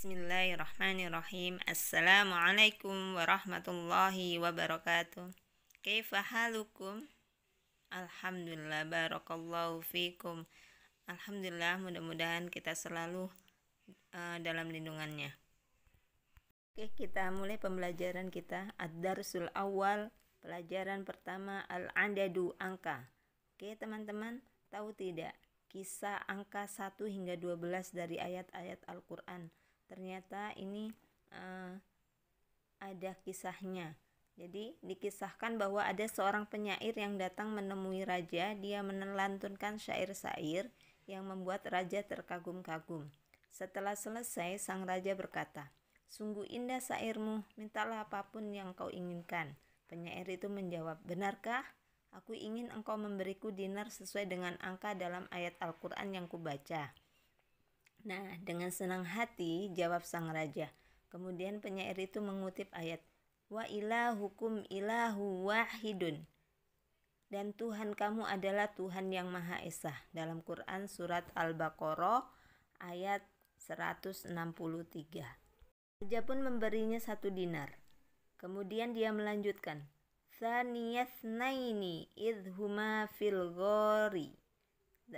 Bismillahirrahmanirrahim. Assalamualaikum warahmatullahi wabarakatuh. Kaifa halukum? Alhamdulillah, barakallahu fikum. Alhamdulillah, mudah-mudahan kita selalu dalam lindungannya. Oke, kita mulai pembelajaran kita. Ad-darsul awal, pelajaran pertama, al-adadu, angka. Oke teman-teman, tahu tidak kisah angka 1 hingga 12 dari ayat-ayat Al-Quran? Ternyata ini ada kisahnya. Jadi dikisahkan bahwa ada seorang penyair yang datang menemui raja. Dia menelantunkan syair-syair yang membuat raja terkagum-kagum. Setelah selesai, sang raja berkata, "Sungguh indah syairmu, mintalah apapun yang kau inginkan." Penyair itu menjawab, "Benarkah? Aku ingin engkau memberiku dinar sesuai dengan angka dalam ayat Al-Quran yang kubaca." Nah, dengan senang hati jawab sang raja. Kemudian penyair itu mengutip ayat, "Wa ilahukum ilahu wahidun." Dan Tuhan kamu adalah Tuhan yang Maha Esa. Dalam Quran surat Al-Baqarah ayat 163. Raja pun memberinya 1 dinar. Kemudian dia melanjutkan, "Tsaniyasnaini idhuma fil ghori."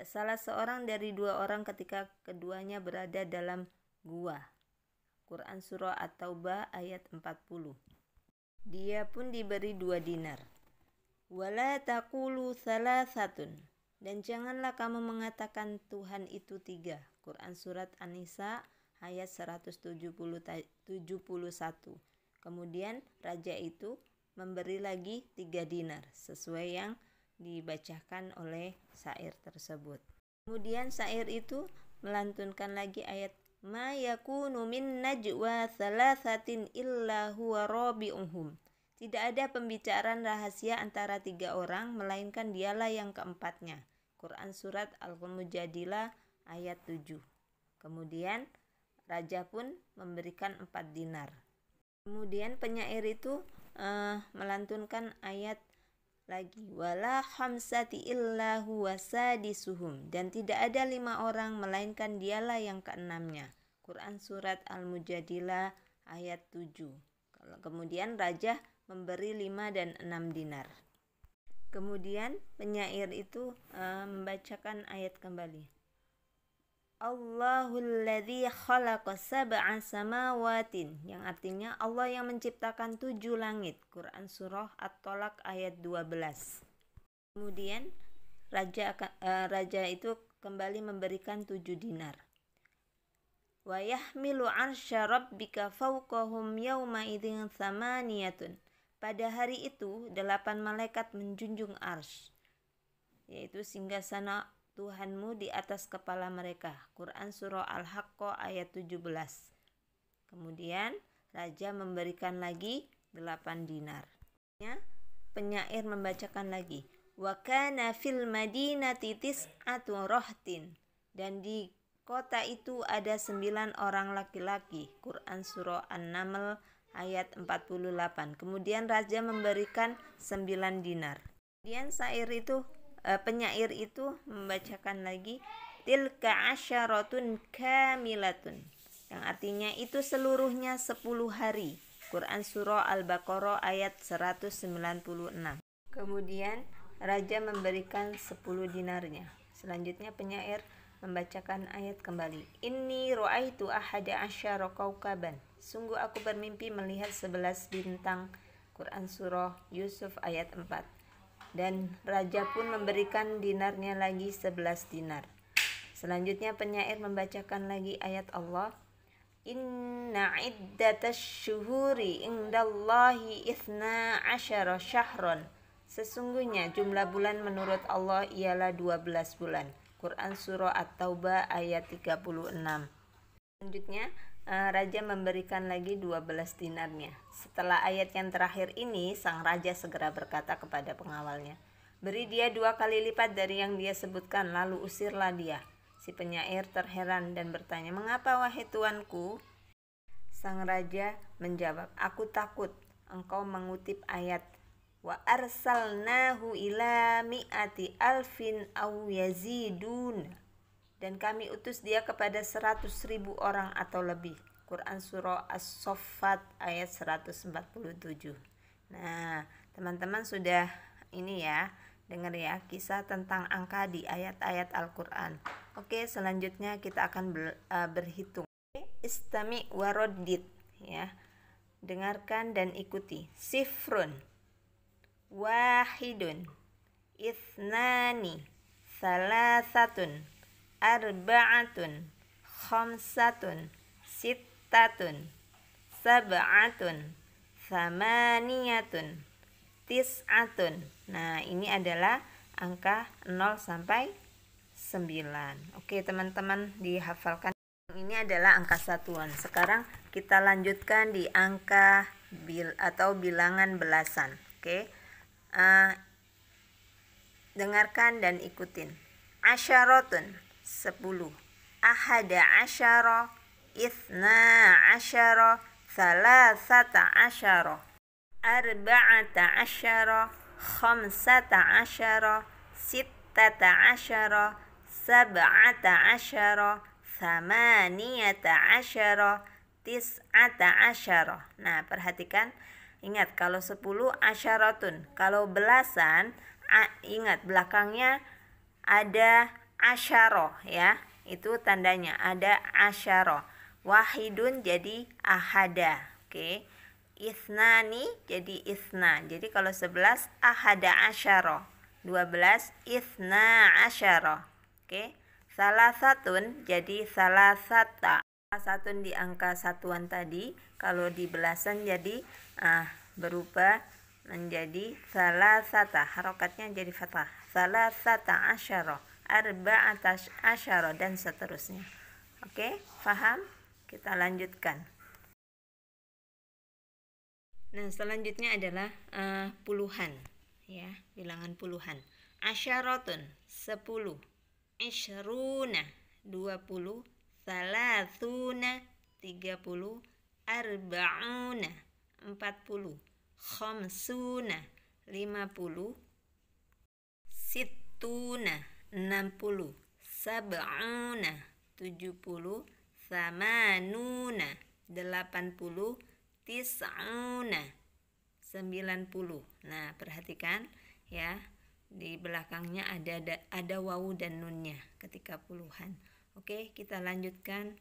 Salah seorang dari 2 orang ketika keduanya berada dalam gua. Quran surah At-Taubah ayat 40. Dia pun diberi 2 dinar. Wala taqulu salasatun. Dan janganlah kamu mengatakan Tuhan itu 3. Quran surat An-Nisa ayat 171. Kemudian raja itu memberi lagi 3 dinar sesuai yang dibacakan oleh syair tersebut. Kemudian syair itu melantunkan lagi ayat, "Ma yakunu min najwa thalathatin illa huwa rabi'uhum." Tidak ada pembicaraan rahasia antara 3 orang melainkan dialah yang keempatnya. Quran surat Al-Mujadilah ayat 7. Kemudian raja pun memberikan 4 dinar. Kemudian penyair itu melantunkan ayat lagi, "Wala khamsati illa huwa sadisuhum." Dan tidak ada 5 orang melainkan dialah yang keenamnya. Quran surat Al-Mujadilah ayat 7. Kemudian raja memberi 5 dan 6 dinar. Kemudian penyair itu membacakan ayat kembali. Allahul ladzi khalaqa sab'a samawatin, yang artinya Allah yang menciptakan 7 langit. Quran surah At-Tolak ayat 12. Kemudian raja itu kembali memberikan 7 dinar. Wa yahmilu 'arsya rabbika fawqahum yawma idzin tsamaniyatun. Pada hari itu 8 malaikat menjunjung arsy, yaitu singgasana Tuhanmu di atas kepala mereka. Quran surah Al-Haqqah ayat 17. Kemudian raja memberikan lagi 8 dinar. Penyair membacakan lagi, "Wa kana fil madinati tis'atu rahtin." Dan di kota itu ada 9 orang laki-laki. Quran surah An-Naml ayat 48. Kemudian raja memberikan 9 dinar. Kemudian penyair itu membacakan lagi, "Tilka asyaratun kamilatun." Yang artinya itu seluruhnya 10 hari. Quran surah Al-Baqarah ayat 196. Kemudian raja memberikan 10 dinarnya. Selanjutnya penyair membacakan ayat kembali, "Inni ra'aitu ahada asyara kaukaban." Sungguh aku bermimpi melihat 11 bintang. Quran surah Yusuf ayat 4. Dan raja pun memberikan dinarnya lagi 11 dinar. Selanjutnya penyair membacakan lagi ayat Allah, "Inna iddatash syuhuri indallahi 12 syahron." Sesungguhnya jumlah bulan menurut Allah ialah 12 bulan. Quran surah At-Taubah ayat 36. Selanjutnya raja memberikan lagi 12 dinarnya. Setelah ayat yang terakhir ini, sang raja segera berkata kepada pengawalnya, "Beri dia 2 kali lipat dari yang dia sebutkan, lalu usirlah dia." Si penyair terheran dan bertanya, "Mengapa wahai tuanku?" Sang raja menjawab, "Aku takut engkau mengutip ayat, wa arsalnahu ila mi'ati alfin aw yazidun. Dan kami utus dia kepada 100.000 orang atau lebih. Quran surah As-Saffat ayat 147. Nah, teman-teman sudah ini ya, dengar ya kisah tentang angka di ayat-ayat Al-Quran. Oke, selanjutnya kita akan berhitung. Istami warodit ya. Dengarkan dan ikuti. Sifrun, wahidun, ithnani, salasatun, arba'atun, khamsatun, sittatun, sab'atun, thamaniyatun, tis'atun. Nah, ini adalah angka 0 sampai 9. Oke, teman-teman dihafalkan. Ini adalah angka satuan. Sekarang kita lanjutkan di angka atau bilangan belasan. Oke. Dengarkan dan ikutin. Asyaratun 10, ahada asyara, ithna asyara, salasata asyara, arba'ata asyara, khamsata asyara, sittata asyara, sab'ata asyara, thamaniyata asyara, tis'ata asyara. Nah, perhatikan, ingat kalau 10 asyaratun, kalau belasan ingat belakangnya ada asyara ya, itu tandanya ada asyara. Wahidun jadi ahada. Oke. Ithnani jadi ithna. Jadi kalau 11 ahada asyara, 12 ithna asyara. Oke. Salasatun jadi salasata. Salasatun di angka satuan tadi, kalau di belasan jadi berubah menjadi salasata, harokatnya jadi fathah. Salasata asyara, arba'ata asyara, dan seterusnya. Oke, paham? Kita lanjutkan. Nah, selanjutnya adalah puluhan ya, bilangan puluhan. Asyaratun 10, ishruna 20, salasuna 30, arba'una 40, khamsuna 50, sittuna 60, sab'una 70, samanuna 80, tis'una 90. Nah, perhatikan ya, di belakangnya ada wawu dan nunnya ketika puluhan. Oke, kita lanjutkan.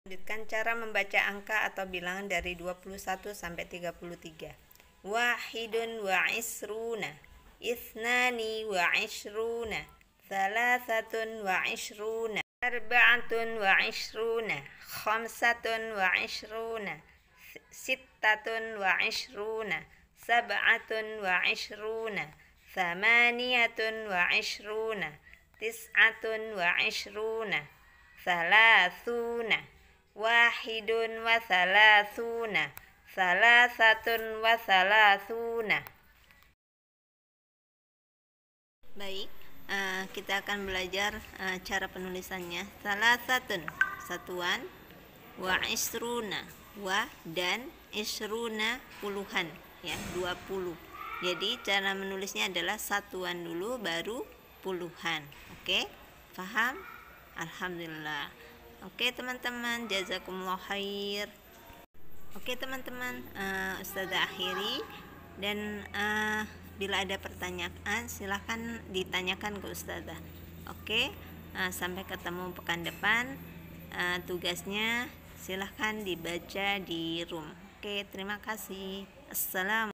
Lanjutkan cara membaca angka atau bilangan dari 21 sampai 33. Wahidun wa isruna, ithnani wa isruna, thalathatun wa isruna, arba'atun wa isruna, khamsatun wa isruna, sittatun wa isruna, sab'atun wa isruna, thamaniyatun wa isruna, tis'atun wa isruna, thalathuna, wahidun wa thalathuna, salasatun wa thalathuna. Baik, kita akan belajar cara penulisannya. Salasatun satuan, wa isruna, wa dan isruna puluhan ya, 20. Jadi cara menulisnya adalah satuan dulu baru puluhan. Oke, paham? Alhamdulillah. Oke teman-teman, jazakumullah khair. Oke teman-teman, Ustazah akhiri, dan bila ada pertanyaan silahkan ditanyakan ke Ustazah. Oke, sampai ketemu pekan depan. Tugasnya silahkan dibaca di room. Oke, terima kasih. Assalamualaikum.